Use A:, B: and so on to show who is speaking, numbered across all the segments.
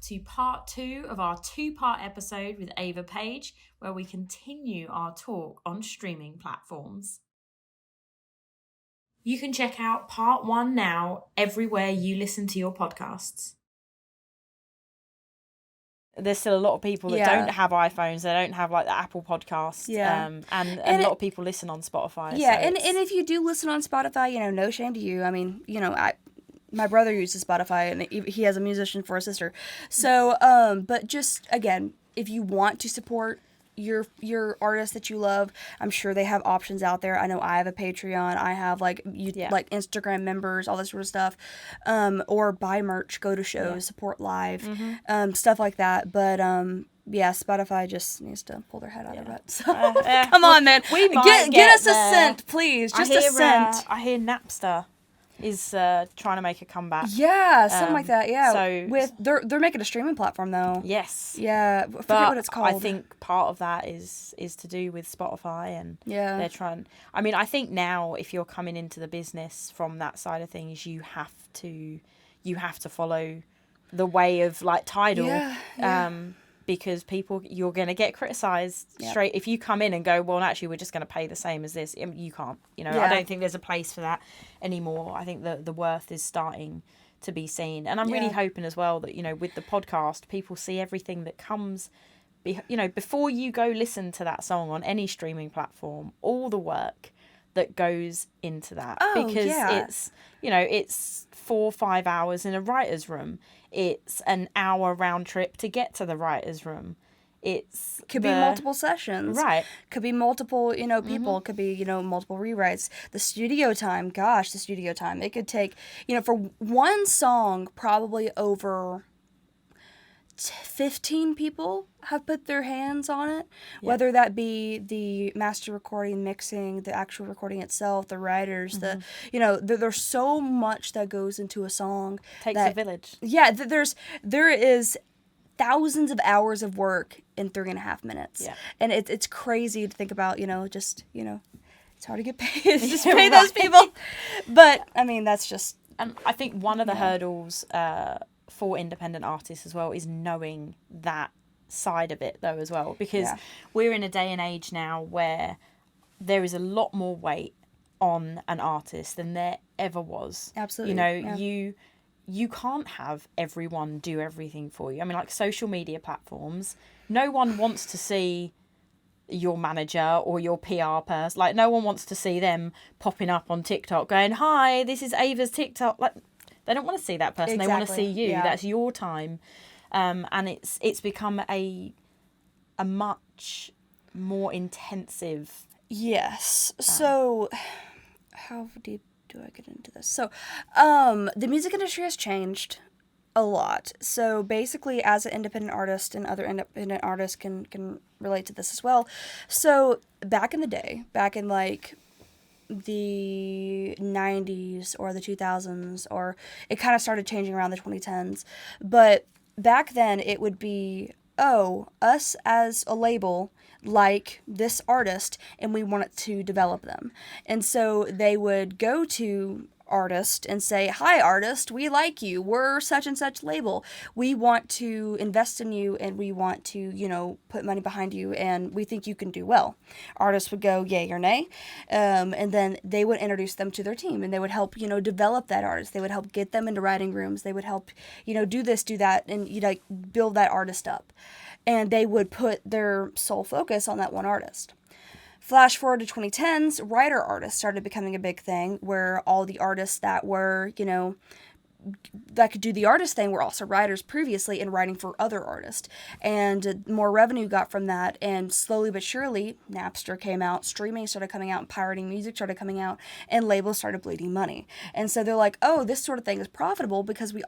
A: to part 2 of our 2-part episode with Ava Paige, where we continue our talk on streaming platforms. You can check out part 1 now everywhere you listen to your podcasts.
B: There's still a lot of people that don't have iPhones. They don't have like the Apple Podcast. And a lot of people listen on Spotify.
C: Yeah, so and if you do listen on Spotify, no shame to you. I mean, my brother uses Spotify, and he has a musician for a sister. So, but just again, if you want to support your artists that you love, I'm sure they have options out there. I know I have a Patreon. I have like Instagram members, all this sort of stuff, or buy merch, go to shows, support live, stuff like that. But Spotify just needs to pull their head out of it. So come on, man,
B: we might
C: get us a cent, please, just a cent.
B: I hear Napster is trying to make a comeback.
C: Yeah, something like that. Yeah.
B: So
C: they're making a streaming platform though.
B: Yes.
C: Yeah, I forget what it's called.
B: I think part of that is to do with Spotify, and they're trying. I mean, I think now if you're coming into the business from that side of things, you have to follow the way of like Tidal. Yeah. Because you're going to get criticised straight. If you come in and go, well, actually, we're just going to pay the same as this, you can't. I don't think there's a place for that anymore. I think the worth is starting to be seen. And I'm really hoping as well that, with the podcast, people see everything that comes, before you go listen to that song on any streaming platform, all the work that goes into that. Because it's 4 or 5 hours in a writer's room. It's an hour round trip to get to the writer's room. Could be multiple sessions. Right. Could be multiple, people. Could be, multiple rewrites. The studio time. It could take, for one song, probably over 15 people have put their hands on it, whether that be the master recording, mixing, the actual recording itself, the writers, there's so much that goes into a song. Takes a village.
C: Yeah, there is thousands of hours of work in 3.5 minutes. Yeah. And it's crazy to think about, it's hard to get paid. Just pay those people. But, I mean, that's just...
B: And I think one of the hurdles... for independent artists as well is knowing that side of it though as well, because we're in a day and age now where there is a lot more weight on an artist than there ever was.
C: Absolutely.
B: You can't have everyone do everything for you. I mean, like social media platforms, no one wants to see your manager or your PR person. Like no one wants to see them popping up on TikTok going, "Hi, this is Ava's TikTok." Like they don't want to see that person. Exactly. They want to see you. Yeah. That's your time. And it's become a much more intensive...
C: Yes. So, how deep do I get into this? So, the music industry has changed a lot. So, basically, as an independent artist, and other independent artists can relate to this as well. So, back in the day, back in, like... the 90s or the 2000s, or it kind of started changing around the 2010s, but back then it would be, us as a label like this artist and we wanted to develop them, and so they would go to artist and say, "Hi artist, we like you, we're such and such label, we want to invest in you and we want to put money behind you and we think you can do well." Artists would go yay or nay, and then they would introduce them to their team and they would help develop that artist. They would help get them into writing rooms. They would help do this, do that, and build that artist up, and they would put their sole focus on that one artist. Flash forward to 2010s, writer artists started becoming a big thing, where all the artists that were, that could do the artist thing were also writers previously and writing for other artists. And more revenue got from that, and slowly but surely, Napster came out, streaming started coming out, and pirating music started coming out, and labels started bleeding money. And so they're like, this sort of thing is profitable because we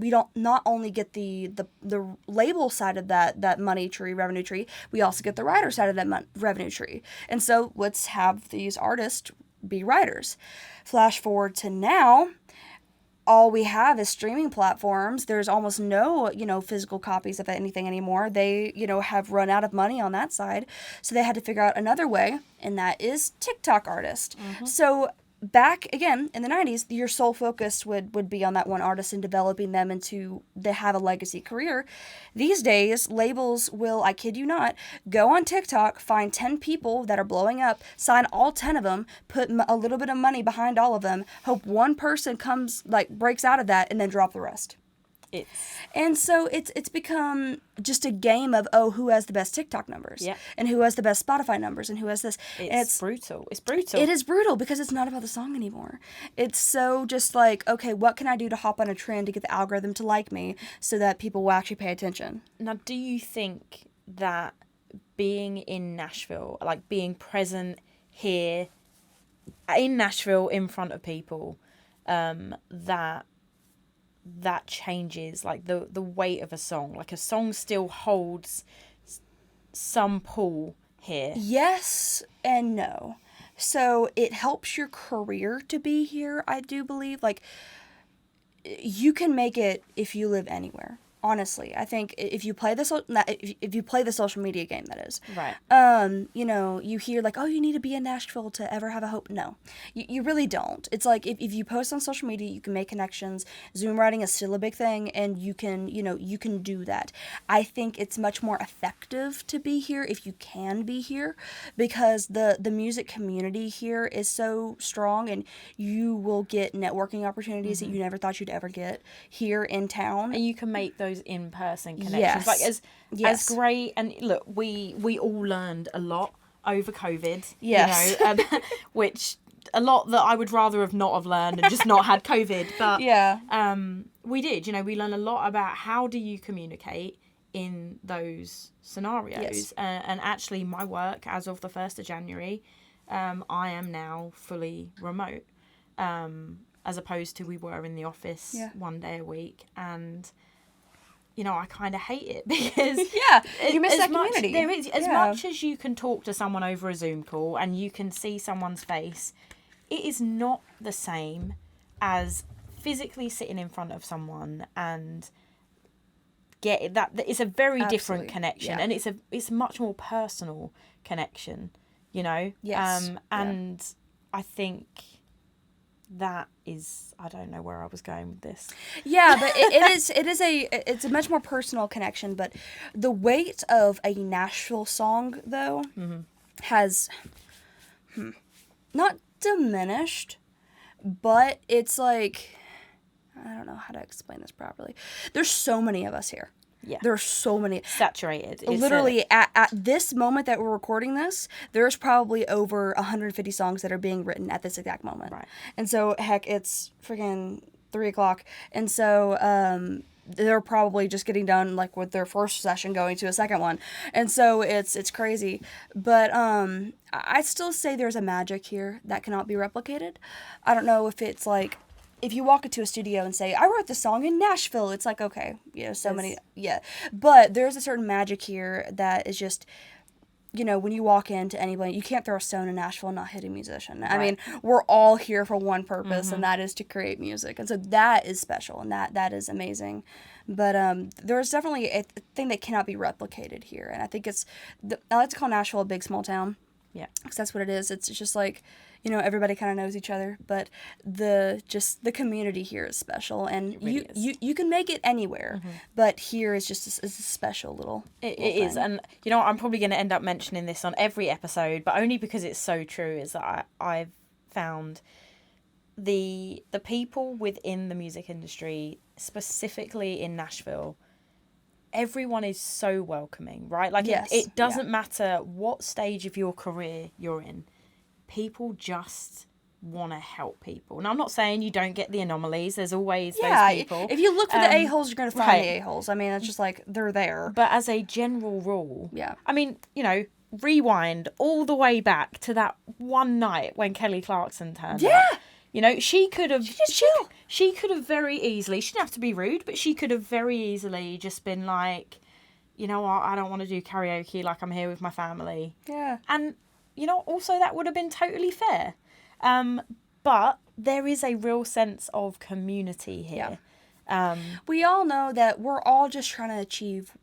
C: don't not only get the label side of that money tree, revenue tree, we also get the writer side of that revenue tree. And so let's have these artists be writers. Flash forward to now, all we have is streaming platforms. There's almost no, physical copies of anything anymore. They, have run out of money on that side. So they had to figure out another way, and that is TikTok artist. Mm-hmm. So back again in the 90s, your sole focus would be on that one artist and developing them into they have a legacy career. These days, labels will, I kid you not, go on TikTok, find 10 people that are blowing up, sign all 10 of them, put a little bit of money behind all of them, hope one person comes, like, breaks out of that, and then drop the rest. And so it's become just a game of, who has the best TikTok numbers, and who has the best Spotify numbers, and who has this.
B: It's brutal. It's brutal.
C: It is brutal because it's not about the song anymore. It's so just like, okay, what can I do to hop on a trend to get the algorithm to like me so that people will actually pay attention?
B: Now, do you think that being in Nashville, like being present here in Nashville in front of people, that changes like the weight of a song? Like, a song still holds some pull here?
C: Yes and no. So it helps your career to be here, I do believe. Like, you can make it if you live anywhere. Honestly, I think if you play the social media game, that is
B: right.
C: You hear like, oh, you need to be in Nashville to ever have a hope. No, you really don't. It's like if you post on social media, you can make connections. Zoom writing is still a big thing, and you can do that. I think it's much more effective to be here if you can be here, because the music community here is so strong, and you will get networking opportunities that you never thought you'd ever get here in town,
B: and you can make those in-person connections. Like, as great. And look, we all learned a lot over COVID.
C: Yes.
B: Which a lot that I would rather have not have learned and just not had COVID. But we did. We learned a lot about how do you communicate in those scenarios.
C: Yes.
B: And actually, my work as of the 1st of January, I am now fully remote, as opposed to we were in the office one day a week. And I kind of hate it because
C: you miss that community.
B: There is as much as you can talk to someone over a Zoom call and you can see someone's face, it is not the same as physically sitting in front of someone and get that. It's a very different connection, and it's a much more personal connection.
C: Yes.
B: And I think that is, I don't know where I was going with this.
C: Yeah, but it's a much more personal connection. But the weight of a Nashville song, though, has not diminished, but it's like, I don't know how to explain this properly. There's so many of us here.
B: Yeah.
C: There are so many.
B: Saturated.
C: Literally, at this moment that we're recording this, there's probably over 150 songs that are being written at this exact moment.
B: Right.
C: And so, heck, it's freaking 3 o'clock. And so, they're probably just getting done, like, with their first session going to a second one. And so, it's crazy. But, I still say there's a magic here that cannot be replicated. I don't know if it's, like, if you walk into a studio and say, I wrote this song in Nashville, it's like, okay, many, But there's a certain magic here that is just, when you walk into anybody, you can't throw a stone in Nashville and not hit a musician. Right. I mean, we're all here for one purpose, and that is to create music. And so that is special, and that is amazing. But there's definitely a thing that cannot be replicated here. And I think I like to call Nashville a big, small town.
B: Yeah.
C: Because that's what it is. It's just like, everybody kind of knows each other, but the community here is special, and you can make it anywhere, but here is just a special little.
B: It is, and I'm probably going to end up mentioning this on every episode, but only because it's so true. Is that I've found the people within the music industry, specifically in Nashville, everyone is so welcoming, right? Like, it doesn't matter what stage of your career you're in. People just want to help people. Now, I'm not saying you don't get the anomalies. There's always those people.
C: If you look for the a-holes, you're going to find the a-holes. I mean, it's just like, they're there.
B: But as a general rule,
C: yeah.
B: I mean, rewind all the way back to that one night when Kelly Clarkson turned up. She could have... She could have very easily... She didn't have to be rude, but she could have very easily just been like, you know what, I don't want to do karaoke, like, I'm here with my family.
C: Yeah.
B: And... also that would have been totally fair. But there is a real sense of community here.
C: Yeah. We all know that we're all just trying to achieve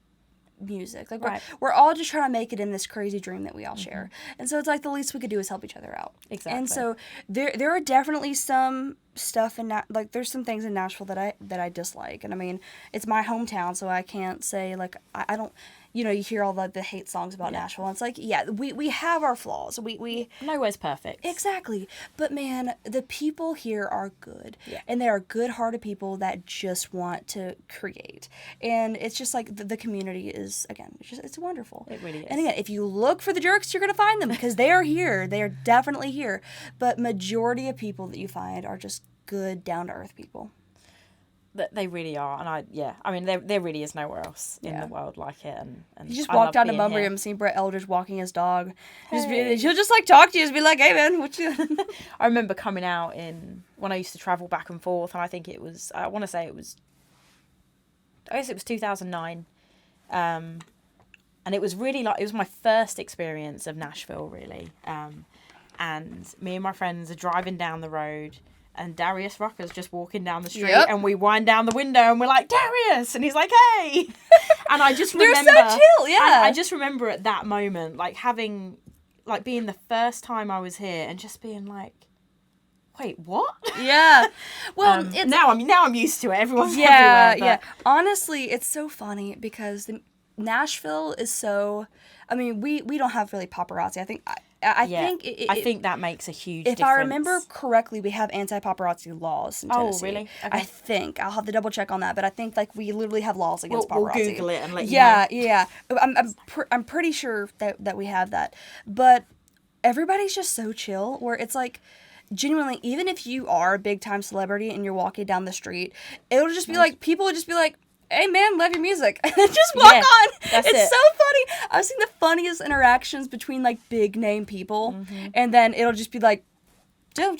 C: music. Like,
B: Right.
C: we're all just trying to make it in this crazy dream that we all share. And so it's like the least we could do is help each other out.
B: Exactly.
C: And so there are definitely some stuff in like there's some things in Nashville that I dislike. And I mean, it's my hometown, so I can't say like I don't. You know, you hear all the hate songs about Nashville, and it's like, yeah, we have our flaws. We
B: nowhere's perfect.
C: Exactly. But man, the people here are good.
B: Yeah.
C: And they are good-hearted people that just want to create. And it's just like the community is, again, it's wonderful.
B: It really is.
C: And again, if you look for the jerks, you're going to find them because they are here. They are definitely here. But majority of people that you find are just good, down-to-earth people.
B: They really are, and I mean, there really is nowhere else in the world like it. And
C: you just walk down to Bunbury and see Brett Eldridge walking his dog. Hey. She'll just like talk to you, just be like, "Hey man, what you?"
B: I remember coming out when I used to travel back and forth, and I think it was 2009, and it was really like it was my first experience of Nashville really, and me and my friends are driving down the road. And Darius Rucker's just walking down the street, and we wind down the window, and we're like, Darius! And he's like, hey! And I just remember...
C: They're so chill, yeah!
B: I just remember at that moment, like, being the first time I was here, and just being like, wait, what?
C: Yeah. Well,
B: now I'm used to it. Everyone's everywhere.
C: Yeah. Honestly, it's so funny, because Nashville is so... I mean, we don't have really paparazzi. I think
B: that makes a huge
C: difference.
B: If
C: I remember correctly, we have anti-paparazzi laws in Tennessee.
B: Oh, really? Okay.
C: I think. I'll have to double check on that, but I think like we literally have laws against paparazzi.
B: We'll Google it and let you know.
C: Yeah. I'm pretty sure that we have that. But everybody's just so chill where it's like genuinely, even if you are a big time celebrity and you're walking down the street, it'll just be like people will just be like, hey man, love your music, and then just walk on. It's so funny. I've seen the funniest interactions between like big name people, and then it'll just be like, there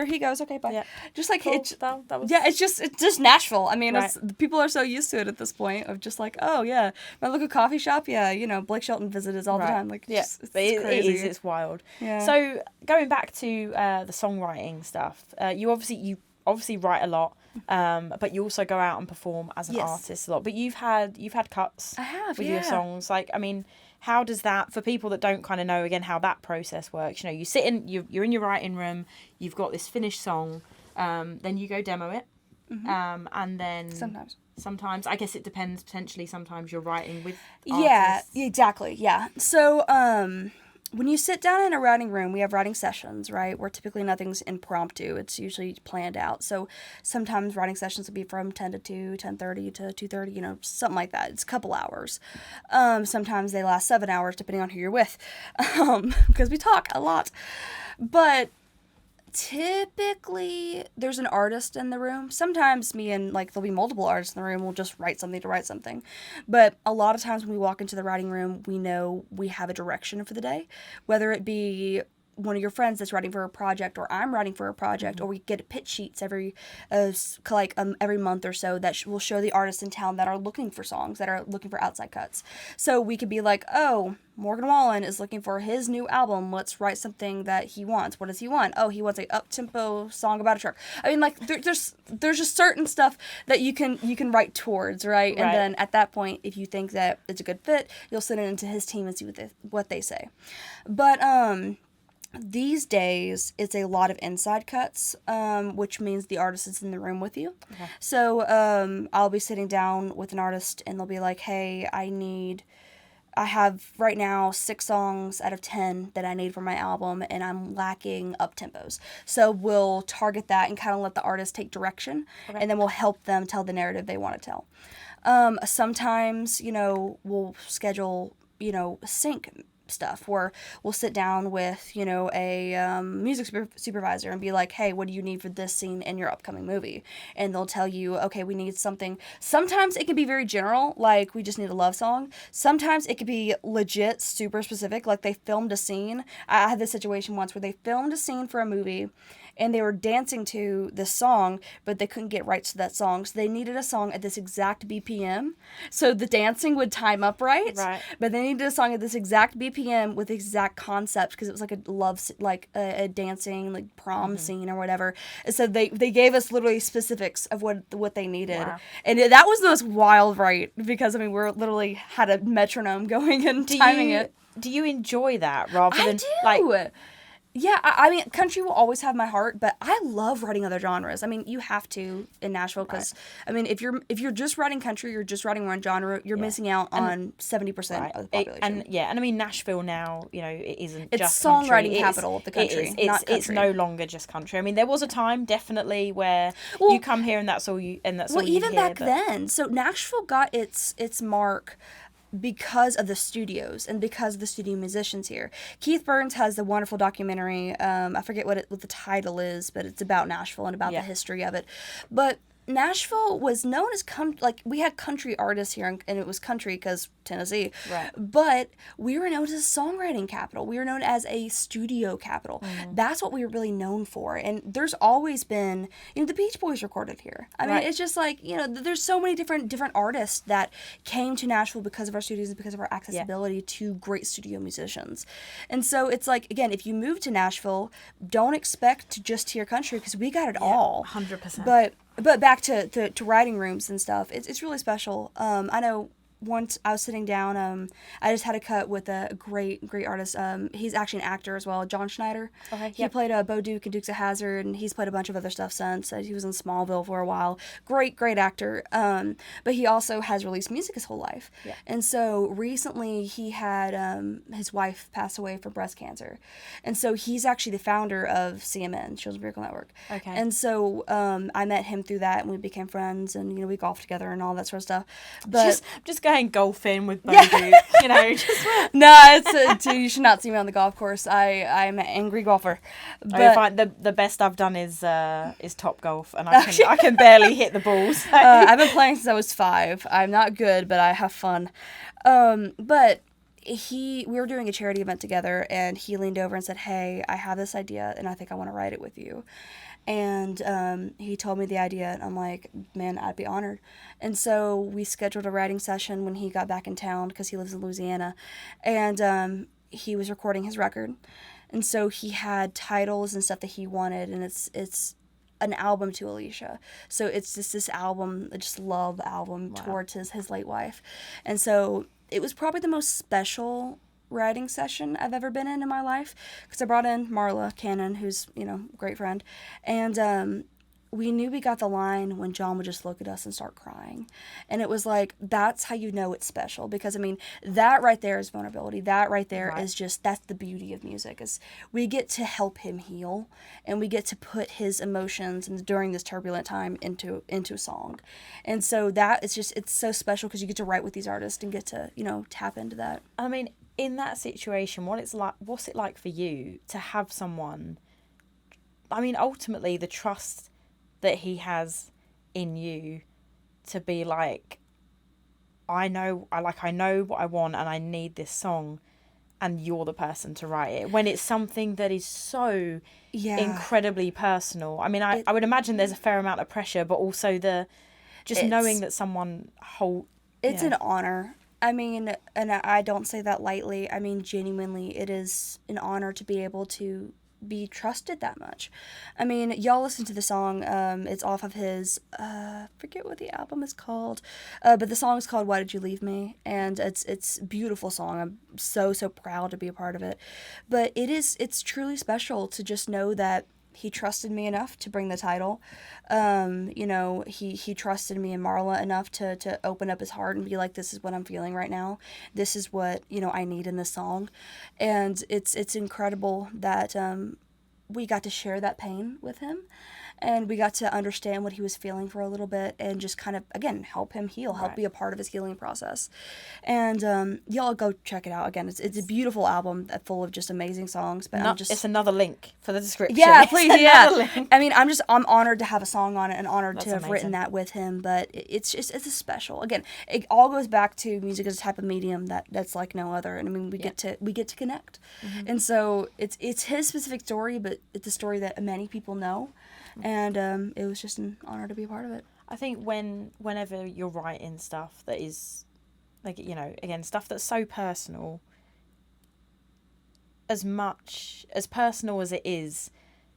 C: he goes. Okay, bye. Yeah. Just like
B: cool.
C: It's just Nashville. I mean, people are so used to it at this point of just like, oh yeah, my local coffee shop. Yeah, you know, Blake Shelton visits all the time. Like, it's crazy.
B: It is. It's wild. Yeah. So going back to the songwriting stuff, you obviously write a lot. But you also go out and perform as an artist a lot. But you've had cuts with your songs. Like, I mean, how does that, for people that don't kind of know again how that process works? You know, you're in your writing room, you've got this finished song, then you go demo it, and then sometimes I guess it depends. Potentially, sometimes you're writing with artists.
C: Yeah, exactly. Yeah. So, when you sit down in a writing room, we have writing sessions, right? Where typically nothing's impromptu. It's usually planned out. So sometimes writing sessions will be from 10 to 2, 10:30 to 2:30, you know, something like that. It's a couple hours. Sometimes they last 7 hours, depending on who you're with, because we talk a lot. But typically there's an artist in the room. Sometimes there'll be multiple artists in the room. We'll just write something to write something. But a lot of times when we walk into the writing room, we know we have a direction for the day, whether it be one of your friends that's writing for a project, or I'm writing for a project, or we get pitch sheets every month or so that will show the artists in town that are looking for songs, that are looking for outside cuts. So we could be like, oh, Morgan Wallen is looking for his new album. Let's write something that he wants. What does he want? Oh, he wants a up-tempo song about a truck. I mean, like, there's just certain stuff that you can write towards, right? And then at that point, if you think that it's a good fit, you'll send it into his team and see what they say. But these days, it's a lot of inside cuts, which means the artist is in the room with you. Okay. So I'll be sitting down with an artist, and they'll be like, hey, I have right now 6 songs out of 10 that I need for my album, and I'm lacking up tempos. So we'll target that and kind of let the artist take direction, and then we'll help them tell the narrative they want to tell. Sometimes, we'll schedule, sync stuff where we'll sit down with, a music supervisor and be like, hey, what do you need for this scene in your upcoming movie? And they'll tell you, okay, we need something. Sometimes it can be very general, like we just need a love song. Sometimes it could be legit super specific, like they filmed a scene. I had this situation once where they filmed a scene for a movie, and they were dancing to this song, but they couldn't get rights to that song. So they needed a song at this exact BPM. So the dancing would time up right. But they needed a song at this exact BPM with the exact concept because it was like a love, like a dancing, like prom scene or whatever. And so they gave us literally specifics of what they needed.
B: Wow.
C: And that was the most wild right because, I mean, we're literally had a metronome going and timing it.
B: Do you enjoy that rather than...
C: I do. Yeah, I mean, country will always have my heart, but I love writing other genres. I mean, you have to in Nashville because, I mean, if you're just writing country, you're just writing one genre, you're missing out on 70% of the population.
B: And I mean, Nashville now, you know, it isn't
C: it's
B: just
C: songwriting
B: country.
C: capital of the country.
B: It's no longer just country. I mean, there was a time definitely where you come here and that's all you all you
C: even
B: hear,
C: back then. So Nashville got its mark because of the studios and because of the studio musicians here. Keith Burns has the wonderful documentary. I forget what the title is, but it's about Nashville and about the history of it. But Nashville was known as we had country artists here, and it was country because Tennessee.
B: Right.
C: But we were known as a songwriting capital. We were known as a studio capital. That's what we were really known for. And there's always been, you know, the Beach Boys recorded here. I mean, it's just like, you know, there's so many different artists that came to Nashville because of our studios and because of our accessibility to great studio musicians. And so it's like, again, if you move to Nashville, don't expect to just hear country because we got it all.
B: 100%.
C: But back to writing rooms and stuff, it's really special. I know once I was sitting down, I just had a cut with a great artist. He's actually an actor as well, John Schneider.
B: Okay,
C: He played Bo Duke in Dukes of Hazzard, and he's played a bunch of other stuff since. He was in Smallville for a while. Great actor. But he also has released music his whole life.
B: Yeah.
C: And so recently he had his wife pass away from breast cancer. And so he's actually the founder of CMN, Children's Miracle Network.
B: Okay.
C: And so I met him through that, and we became friends, and, you know, we golfed together and all that sort of stuff. But
B: just going golfing with Bo Duke, you know.
C: No, it's you should not see me on the golf course. I'm an angry golfer. But
B: I find the best I've done is Top Golf, and I can barely hit the balls. So.
C: I've been playing since I was 5. I'm not good, but I have fun. But we were doing a charity event together, and he leaned over and said, "Hey, I have this idea, and I think I want to write it with you." And he told me the idea, and I'm like, man, I'd be honored. And so we scheduled a writing session when he got back in town because he lives in Louisiana. And he was recording his record. And so he had titles and stuff that he wanted, and it's an album to Alicia. So it's just this album, just love album towards his late wife. And so it was probably the most special writing session I've ever been in my life because I brought in Marla Cannon, who's, you know, a great friend, and we knew we got the line when John would just look at us and start crying. And it was like, that's how you know it's special, because I mean, that right there is vulnerability. That right there is just, that's the beauty of music, is we get to help him heal, and we get to put his emotions during this turbulent time into a song. And so that is just, it's so special because you get to write with these artists and get to, you know, tap into that.
B: I mean, in that situation, what's it like for you to have someone, I mean, ultimately the trust that he has in you to be like, I know what I want and I need this song, and you're the person to write it, when it's something that is so incredibly personal. I mean, I would imagine there's a fair amount of pressure, but also knowing that someone
C: It's an honor. I mean, and I don't say that lightly. I mean, genuinely, it is an honor to be able to be trusted that much. I mean, y'all listen to the song. It's off of his, forget what the album is called, but the song is called "Why Did You Leave Me?" And it's a beautiful song. I'm so proud to be a part of it. But it's truly special to just know that he trusted me enough to bring the title. You know, he trusted me and Marla enough to open up his heart and be like, this is what I'm feeling right now. This is what, you know, I need in this song. And it's incredible that we got to share that pain with him. and we got to understand what he was feeling for a little bit and just kind of, again, help him heal, help be a part of his healing process. And y'all go check it out. Again, it's a beautiful album full of just amazing songs. But
B: it's another link for the description.
C: Yeah, please, yeah. I mean, I'm honored to have a song on it and honored to have written that with him. But it's a special. Again, it all goes back to music as a type of medium that's like no other. And I mean, we get to connect. And so it's his specific story, but it's a story that many people know. And it was just an honor to be a part of it.
B: I think whenever you're writing stuff that is, like, you know, again, stuff that's so personal, as much as personal as it is,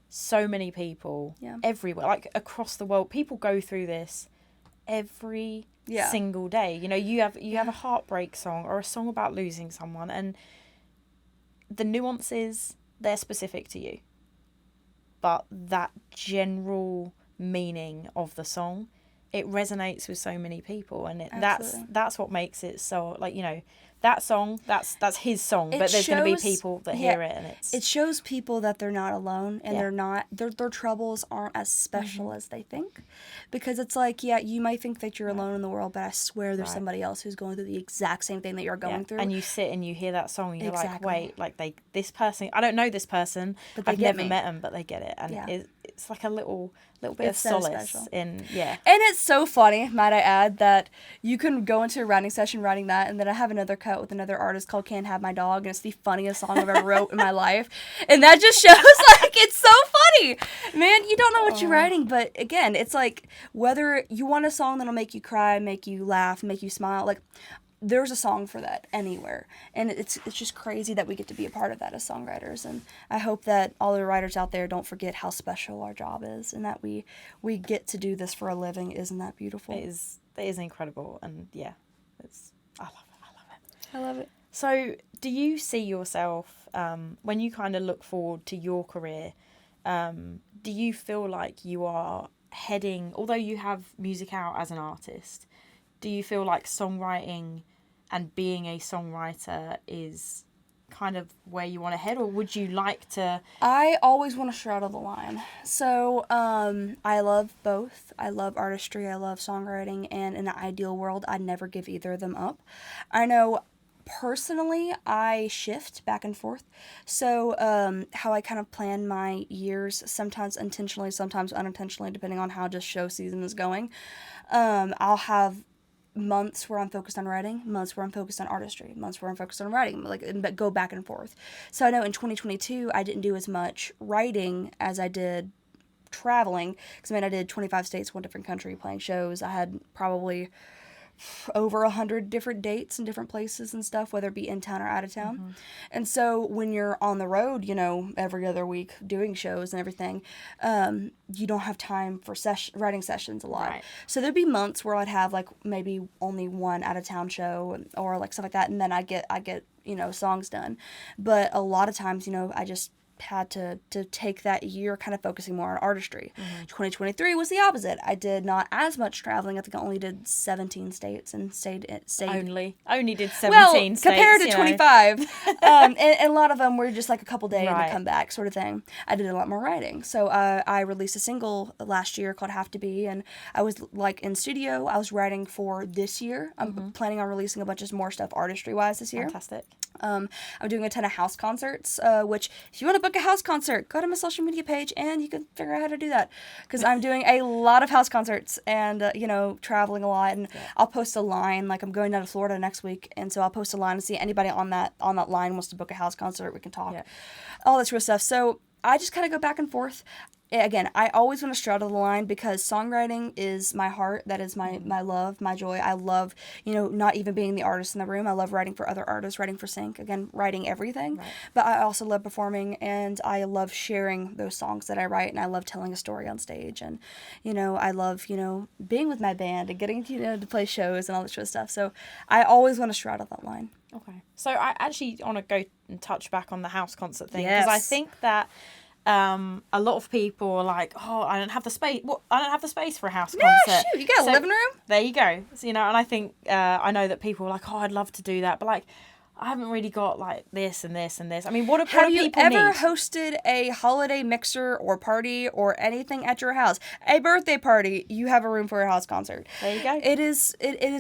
B: so many people everywhere, like across the world, people go through this every single day. You know, you have a heartbreak song or a song about losing someone, and the nuances, they're specific to you, but that general meaning of the song, it resonates with so many people, and that's what makes it so, like, you know, that song, that's his song, but there's going to be people that hear it, and it
C: shows people that they're not alone, and they're not, their troubles aren't as special as they think, because it's like, you might think that you're alone in the world, but I swear there's somebody else who's going through the exact same thing that you're going through.
B: And you sit and you hear that song, and you're like, wait, like this person, I don't know this person, but I've never met them, but they get it, and it's like a little bit of solace in, And
C: it's so funny, might I add, that you can go into a writing session writing that, and then I have another cut with another artist called Can't Have My Dog, and it's the funniest song I've ever wrote in my life, and that just shows, like, it's so funny, man. You don't know what you're writing, but again, it's like, whether you want a song that'll make you cry, make you laugh, make you smile, like, there's a song for that anywhere, and it's just crazy that we get to be a part of that as songwriters. And I hope that all the writers out there don't forget how special our job is, and that we get to do this for a living. Isn't that beautiful?
B: It is incredible, and I love it. So, do you see yourself, when you kind of look forward to your career, do you feel like you are heading, although you have music out as an artist, do you feel like songwriting and being a songwriter is kind of where you want to head, or would you like to?
C: I always want to straddle the line. So I love both. I love artistry, I love songwriting, and in an ideal world, I'd never give either of them up. I know personally, I shift back and forth. So how I kind of plan my years, sometimes intentionally, sometimes unintentionally, depending on how just show season is going. I'll have months where I'm focused on writing, months where I'm focused on artistry, months where I'm focused on writing, but go back and forth. So I know in 2022, I didn't do as much writing as I did traveling, because I did 25 states, one different country, playing shows. I had probably over 100 different dates in different places and stuff, whether it be in town or out of town. Mm-hmm. And so when you're on the road, every other week doing shows and everything, you don't have time for writing sessions a lot. Right. So there'd be months where I'd have like maybe only one out of town show or like stuff like that, and then I get songs done. But a lot of times, I just had to take that year kind of focusing more on artistry. Mm-hmm. 2023 was the opposite. I did not as much traveling. I think I only did 17 states and stayed
B: only did 17 states
C: compared to 25. And a lot of them were just like a couple days and come back sort of thing. I did a lot more writing. So I released a single last year called Have to Be, and I was like in studio. I was writing for this year. I'm planning on releasing a bunch of more stuff artistry wise this year.
B: Fantastic.
C: I'm doing a ton of house concerts, which if you want to book a house concert, go to my social media page and you can figure out how to do that, because I'm doing a lot of house concerts and traveling a lot, and I'll post a line, like I'm going down to Florida next week, and so I'll post a line and see anybody on that line wants to book a house concert, we can talk, all this real stuff. So I just kind of go back and forth. Again, I always want to straddle the line, because songwriting is my heart. That is my love, my joy. I love, not even being the artist in the room. I love writing for other artists, writing for sync. Again, writing everything. Right. But I also love performing, and I love sharing those songs that I write, and I love telling a story on stage. And, I love, being with my band and getting, to play shows and all this sort of stuff. So I always want to straddle that line.
B: Okay. So I actually want to go and touch back on the house concert thing, because I think that a lot of people are like, oh, I don't have the space. What? I don't have the space for a house concert.
C: Shoot, you got a living room?
B: There you go. So, and I think I know that people are like, oh, I'd love to do that, but like, I haven't really got like this and this and this. I mean, what do
C: Have you
B: people
C: ever
B: need?
C: hosted a holiday mixer or party or anything at your house? A birthday party, you have a room for a house concert.
B: There you go.
C: It is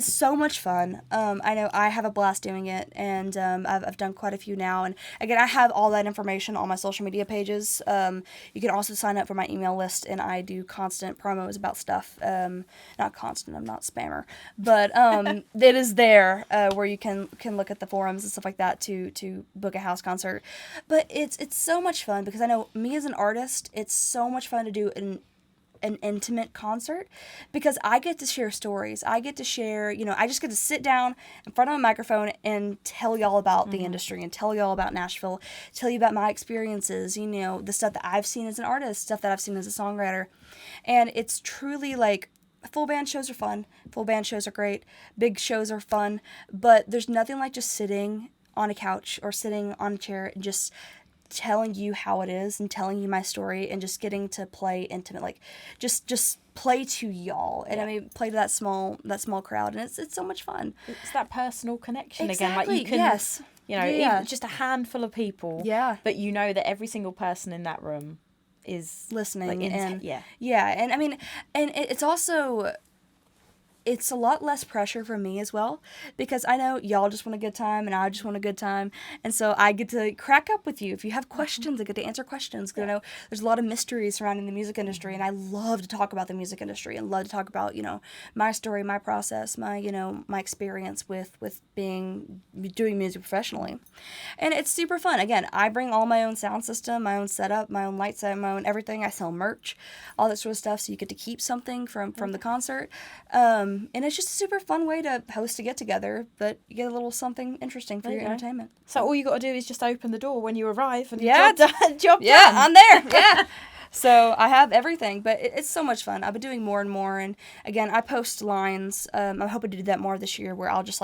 C: so much fun. I know I have a blast doing it, and I've done quite a few now. And again, I have all that information on my social media pages. You can also sign up for my email list, and I do constant promos about stuff. Not constant, I'm not spammer, but it is there where you can look at the forums and stuff like that to book a house concert. But it's so much fun because I know me as an artist, it's so much fun to do an intimate concert because I get to share stories. I get to share, I just get to sit down in front of a microphone and tell y'all about the industry and tell y'all about Nashville, tell you about my experiences, the stuff that I've seen as an artist, stuff that I've seen as a songwriter. And it's truly like, full band shows are fun. Full band shows are great. Big shows are fun. But there's nothing like just sitting on a couch or sitting on a chair and just telling you how it is and telling you my story and just getting to play intimate, like just play to y'all. And I mean, play to that small crowd. And it's so much fun.
B: It's that personal connection again.
C: Exactly.
B: Like you can,
C: yes.
B: Even just a handful of people.
C: Yeah.
B: But you know that every single person in that room is
C: listening,
B: like,
C: and
B: yeah,
C: and I mean, and it's also, it's a lot less pressure for me as well, because I know y'all just want a good time and I just want a good time, and so I get to crack up with you. If you have questions, I get to answer questions, because I know there's a lot of mysteries surrounding the music industry, and I love to talk about the music industry and love to talk about, my story, my process, my, my experience with doing music professionally. And it's super fun. Again, I bring all my own sound system, my own setup, my own light set, my own everything. I sell merch, all that sort of stuff, so you get to keep something from the concert. And it's just a super fun way to host a get-together, but you get a little something interesting for your entertainment.
B: So all you got to do is just open the door when you arrive and
C: job done.
B: Yeah,
C: I'm there. Yeah. So I have everything, but it's so much fun. I've been doing more and more, and again, I post lines. I'm hoping to do that more this year, where I'll just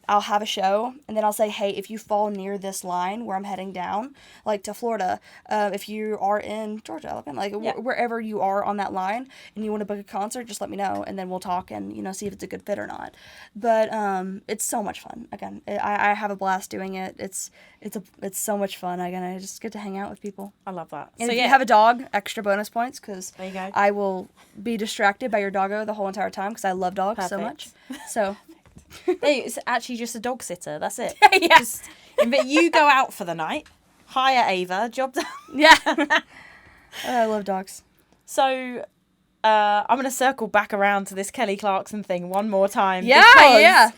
C: I'll have a show, and then I'll say, hey, if you fall near this line where I'm heading down, like to Florida, if you are in Georgia, Alabama, wherever you are on that line, and you want to book a concert, just let me know, and then we'll talk and, see if it's a good fit or not. But it's so much fun. Again, I have a blast doing it. It's so much fun. Again, I just get to hang out with people.
B: I love that.
C: And if you have a dog, extra bonus points, because
B: there you go.
C: I will be distracted by your doggo the whole entire time, because I love dogs so much. So...
B: Hey, it's actually just a dog sitter. That's it.
C: Yeah.
B: But you go out for the night. Hire Ava. Job done.
C: Yeah. I love dogs.
B: So, I'm going to circle back around to this Kelly Clarkson thing one more time.
C: Yeah,
B: because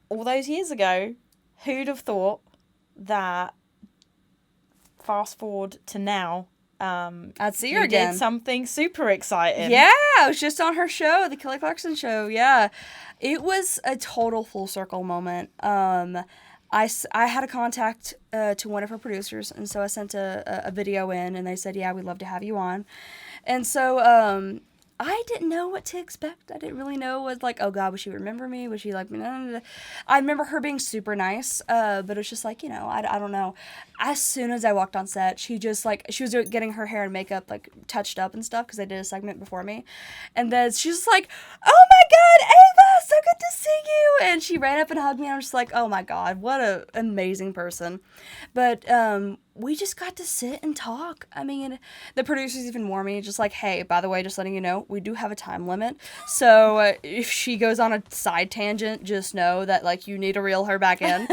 B: all those years ago, who'd have thought that, fast forward to now,
C: I'd see her
B: you
C: again.
B: did something super exciting.
C: Yeah, I was just on her show, the Kelly Clarkson show. Yeah, it was a total full circle moment. I had a contact to one of her producers, and so I sent a video in, and they said, yeah, we'd love to have you on. And so I didn't know what to expect. I didn't really know what, oh God, would she remember me? Would she like me? I remember her being super nice, but it was just I don't know. As soon as I walked on set, she just she was getting her hair and makeup touched up and stuff, because they did a segment before me. And then she's just like, oh my God, Ava, so good to see you. And she ran up and hugged me, and I was just like, oh my God, what an amazing person. But we just got to sit and talk. I mean, the producers even warned me, just hey, by the way, just letting you know, we do have a time limit. So if she goes on a side tangent, just know that, you need to reel her back in.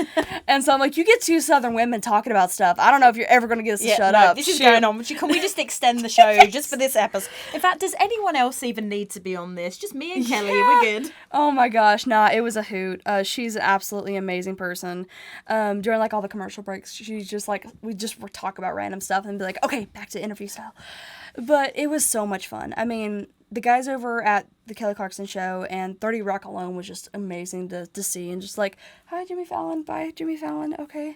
C: And so I'm you get two Southern women talking about stuff. I don't know if you're ever going to get us to shut up.
B: This is going on. Can we just extend the show just for this episode? In fact, does anyone else even need to be on this? Just me and Kelly, we're good.
C: Oh my gosh, nah, it was a hoot. She's an absolutely amazing person. During all the commercial breaks, she's just we just talk about random stuff and be like, okay, back to interview style. But it was so much fun. I mean, the guys over at the Kelly Clarkson show and 30 Rock alone was just amazing to see, and just hi Jimmy Fallon, bye Jimmy Fallon, okay.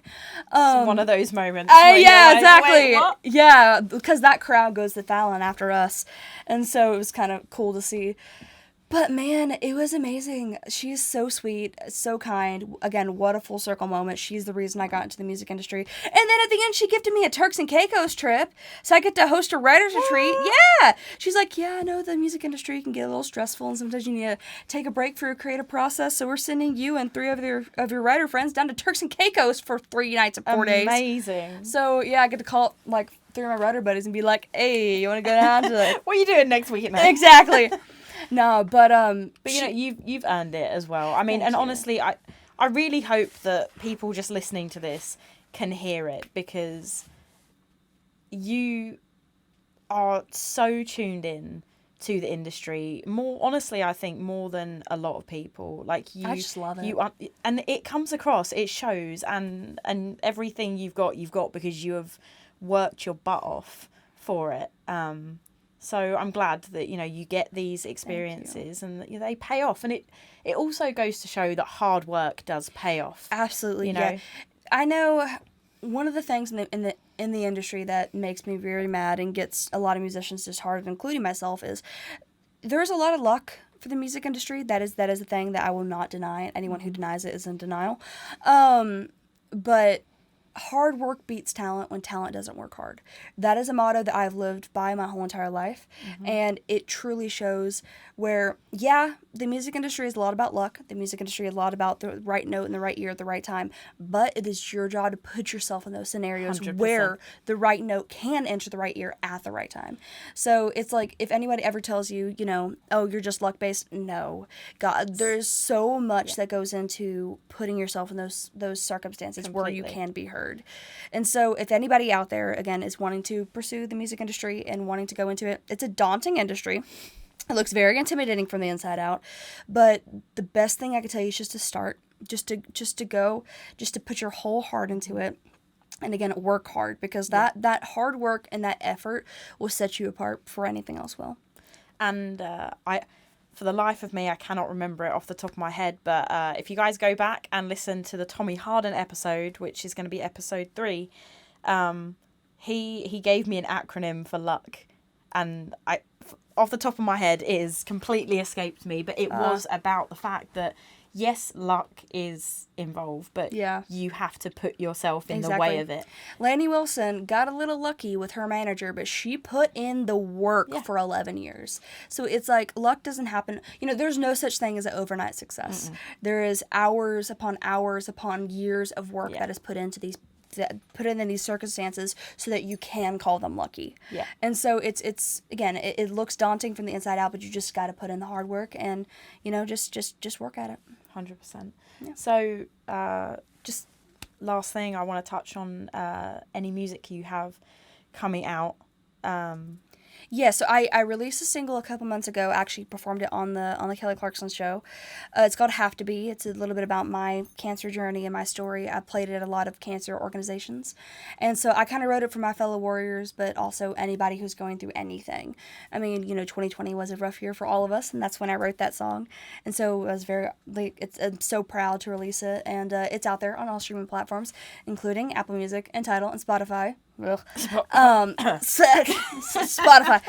B: It's one of those moments.
C: Yeah, exactly.
B: Wait, what?
C: Yeah, because that crowd goes to Fallon after us, and so it was kind of cool to see. But man, it was amazing. She's so sweet, so kind. Again, what a full circle moment. She's the reason I got into the music industry. And then at the end, she gifted me a Turks and Caicos trip, so I get to host a writer's retreat. Yeah! She's like, yeah, I know the music industry can get a little stressful, and sometimes you need to take a break for your creative process, so we're sending you and 3 of your writer friends down to Turks and Caicos for 3 nights and 4 days.
B: Amazing.
C: So, yeah, I get to call up, like, 3 of my writer buddies and be like, hey, you want to go down to it?
B: What are you doing next week?
C: Exactly. No, but
B: you know, you've earned it as well. I mean, and honestly, I really hope that people just listening to this can hear it, because you are so tuned in to the industry. More honestly, I think more than a lot of people. Like you,
C: I just love it.
B: You are, and it comes across. It shows, and everything you've got because you have worked your butt off for it. So I'm glad that, you know, you get these experiences and that, they pay off. And it also goes to show that hard work does pay off.
C: Absolutely,
B: you know?
C: yeah. I know one of the things in the industry that makes me very mad and gets a lot of musicians disheartened, including myself, is there's a lot of luck for the music industry. That is a thing that I will not deny. Anyone who denies it is in denial. But hard work beats talent when talent doesn't work hard. That is a motto that I've lived by my whole entire life. And it truly shows where, yeah, the music industry is a lot about luck. The music industry is a lot about the right note in the right ear at the right time. But it is your job to put yourself in those scenarios
B: 100%.
C: where the right note can enter the right ear at the right time. So it's like, if anybody ever tells you, oh, you're just luck-based, no. God, there's so much that goes into putting yourself in those circumstances where you can be heard. And so if anybody out there, again, is wanting to pursue the music industry and wanting to go into it, it's a daunting industry. It looks very intimidating from the inside out, but the best thing I could tell you is just to start, just to go, just to put your whole heart into it. And again, work hard, because that hard work and that effort will set you apart for anything else will.
B: And for the life of me, I cannot remember it off the top of my head, but if you guys go back and listen to the Tommy Harden episode, which is going to be episode 3, he gave me an acronym for luck, and off the top of my head, it is completely escaped me, but it was about the fact that yes, luck is involved, but you have to put yourself in the way of it.
C: Lainey Wilson got a little lucky with her manager, but she put in the work for 11 years. So it's like, luck doesn't happen. There's no such thing as an overnight success. Mm-mm. There is hours upon years of work that is put into these circumstances so that you can call them lucky. Yeah. And so it's again, it looks daunting from the inside out, but you just got to put in the hard work and, just work at it.
B: 100%. Yeah. So, just last thing, I want to touch on any music you have coming out.
C: Yeah, so I released a single a couple months ago. Actually performed it on the Kelly Clarkson show. It's called Have to Be. It's a little bit about my cancer journey and my story. I played it at a lot of cancer organizations. And so I kind of wrote it for my fellow warriors, but also anybody who's going through anything. I mean, 2020 was a rough year for all of us, and that's when I wrote that song. And so I was I'm so proud to release it, and it's out there on all streaming platforms, including Apple Music and Tidal and Spotify. Spotify.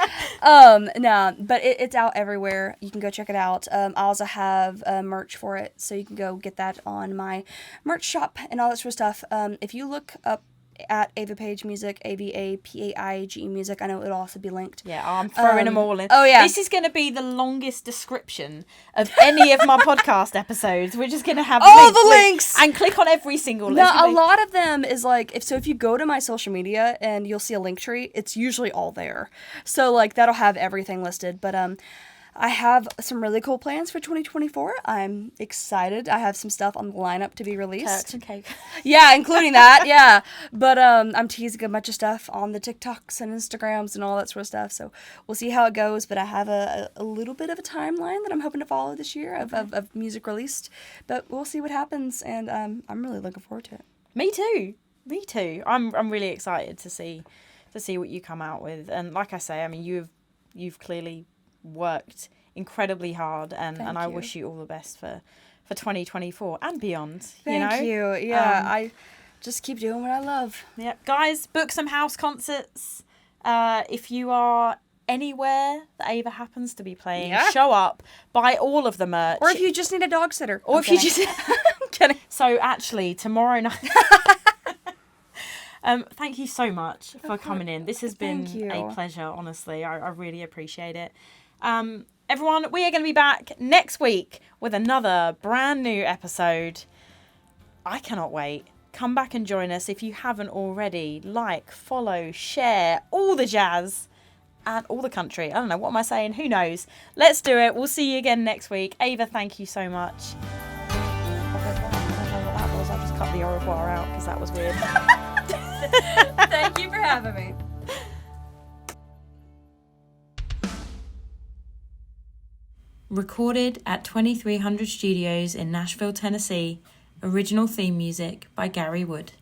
C: No, but it's out everywhere. You can go check it out. I also have merch for it, so you can go get that on my merch shop and all that sort of stuff. If you look up at Ava Paige Music, AVAPAIGE Music, I know it'll also be linked.
B: Yeah, I'm throwing them all in.
C: Oh yeah,
B: this is going to be the longest description of any of my podcast episodes. We're just going to have
C: all the links
B: and click on every single link.
C: No, a lot of them is like, if you go to my social media and you'll see a link tree, it's usually all there. So like that'll have everything listed. But I have some really cool plans for 2024. I'm excited. I have some stuff on the lineup to be released.
B: Turks and cake.
C: Yeah, including that, yeah. But I'm teasing a bunch of stuff on the TikToks and Instagrams and all that sort of stuff. So we'll see how it goes. But I have a little bit of a timeline that I'm hoping to follow this year of music released. But we'll see what happens. And I'm really looking forward to it.
B: Me too. I'm really excited to see what you come out with. And like I say, I mean, you've clearly worked incredibly hard, and I wish you all the best for 2024 and beyond.
C: Thank you. Yeah, I just keep doing what I love.
B: Yeah, guys, book some house concerts. If you are anywhere that Ava happens to be playing,
C: Yeah.
B: show up, buy all of the merch.
C: Or if you just need a dog sitter.
B: Or if you just...
C: Kidding.
B: So actually, tomorrow night... thank you so much for coming in. This has been a pleasure, honestly. I really appreciate it. Everyone, we are going to be back next week with another brand new episode. I cannot wait. Come back and join us if you haven't already. Like, follow, share, all the jazz. And all the country. I don't know. What am I saying? Who knows? Let's do it. We'll see you again next week. Ava, thank you so much. I don't know what that was. I just cut the au revoir out because that was weird.
C: Thank you for having me.
A: Recorded at 2300 Studios in Nashville, Tennessee. Original theme music by Gary Wood.